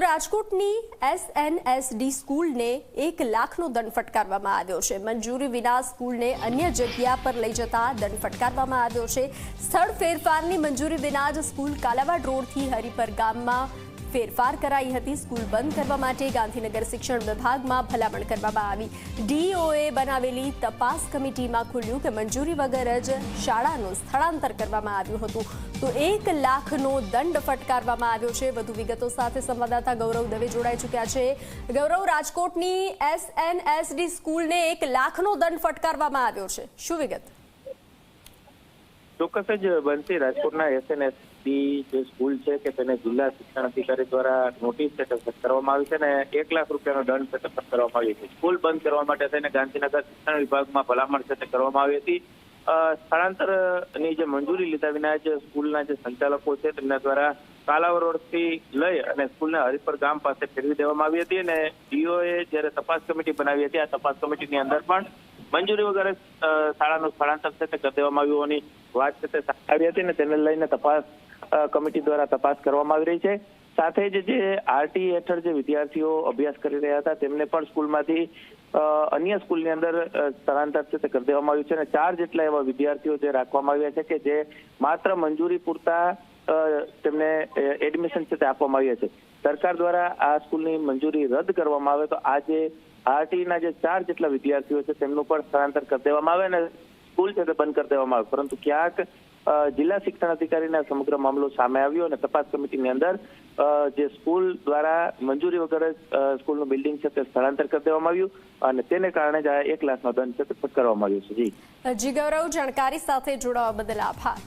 તો રાજકોટની SNSD સ્કૂલને 1 લાખનો દંડ ફટકારવામાં આવ્યો છે। મંજૂરી વિના સ્કૂલને અન્ય જગ્યા પર લઈ જતા દંડ ફટકારવામાં આવ્યો છે। સ્થળ ફેરફારની મંજૂરી વિના જ સ્કૂલ કાલાવાડ રોડથી હરિપર ગામમાં ફેરફાર કરાઈ હતી। સ્કૂલ બંધ કરવા માટે ગાંધીનગર શિક્ષણ વિભાગમાં ભલામણ કરવામાં આવી। DOએ બનાવેલી તપાસ કમિટીમાં ખુલ્યું કે મંજૂરી વગર જ શાળાનું સ્થળાંતર કરવામાં આવ્યું હતું, તો 1 લાખનો દંડ ફટકારવામાં આવ્યો છે। વધુ વિગતો સાથે સંવાદદાતા ગૌરવ દવે જોડાઈ ચૂક્યા છે। ગૌરવ, રાજકોટની SNSD સ્કૂલને 1 લાખનો દંડ ફટકારવામાં આવ્યો છે, શું વિગત? ચોક્કસ જ બનતી રાજકોટના SNSD જે સ્કૂલ છે કે તેને જિલ્લા શિક્ષણ અધિકારી દ્વારા નોટિસ કરવામાં આવી છે અને 1 લાખ રૂપિયાનો દંડ કરવામાં આવ્યો છે। સ્કૂલ બંધ કરવા માટે થઈને ગાંધીનગર શિક્ષણ વિભાગમાં ભલામણ કરવામાં આવી હતી। સ્થળાંતરની જે મંજૂરી લીધા વિના જ સ્કૂલના જે સંચાલકો છે તેમના દ્વારા કાલાવાડ રોડથી લઈ અને સ્કૂલને હરિપર ગામ પાસે ફેરવી દેવામાં આવી હતી અને DOએ જ્યારે તપાસ કમિટી બનાવી હતી, આ તપાસ કમિટીની અંદર પણ મંજૂરી વગર શાળાનું સ્થળાંતર છે તે કરી દેવામાં આવ્યું હોવાની વાત છે તે આવી હતી અને તેને લઈને તપાસ કમિટી દ્વારા તપાસ કરવામાં આવી રહી છે। સાથે જ જે RT હેઠળ જે વિદ્યાર્થીઓ અભ્યાસ કરી રહ્યા હતા તેમને પણ સ્કૂલમાંથી અન્ય સ્કૂલની અંદર સ્થળાંતર છે તે કરી દેવામાં આવ્યું છે અને 4 જેટલા એવા વિદ્યાર્થીઓ જે રાખવામાં આવ્યા છે કે જે માત્ર મંજૂરી પૂરતા તેમને એડમિશન છે તે આપવામાં આવ્યા છે। સરકાર દ્વારા આ સ્કૂલની મંજૂરી રદ કરવામાં આવે તો આ જે RTના જે 4 જેટલા વિદ્યાર્થીઓ છે તેમનું પણ સ્થળાંતર કરી દેવામાં આવે અને સ્કૂલ છે તે બંધ કરી દેવામાં આવે, પરંતુ ક્યાંક જિલ્લા શિક્ષણ અધિકારીના સમગ્ર મામલો સામે આવ્યો અને તપાસ કમિટીની અંદર જે સ્કૂલ દ્વારા મંજૂરી વગર સ્કૂલનું બિલ્ડિંગ છે તે સ્થળાંતર કરી દેવામાં આવ્યું અને તેને કારણે જ આ 1 લાખનો દંડ છે તે ફટકારવામાં આવ્યો છે। જી ગૌરવ, જાણકારી સાથે જોડાવા બદલ આભાર।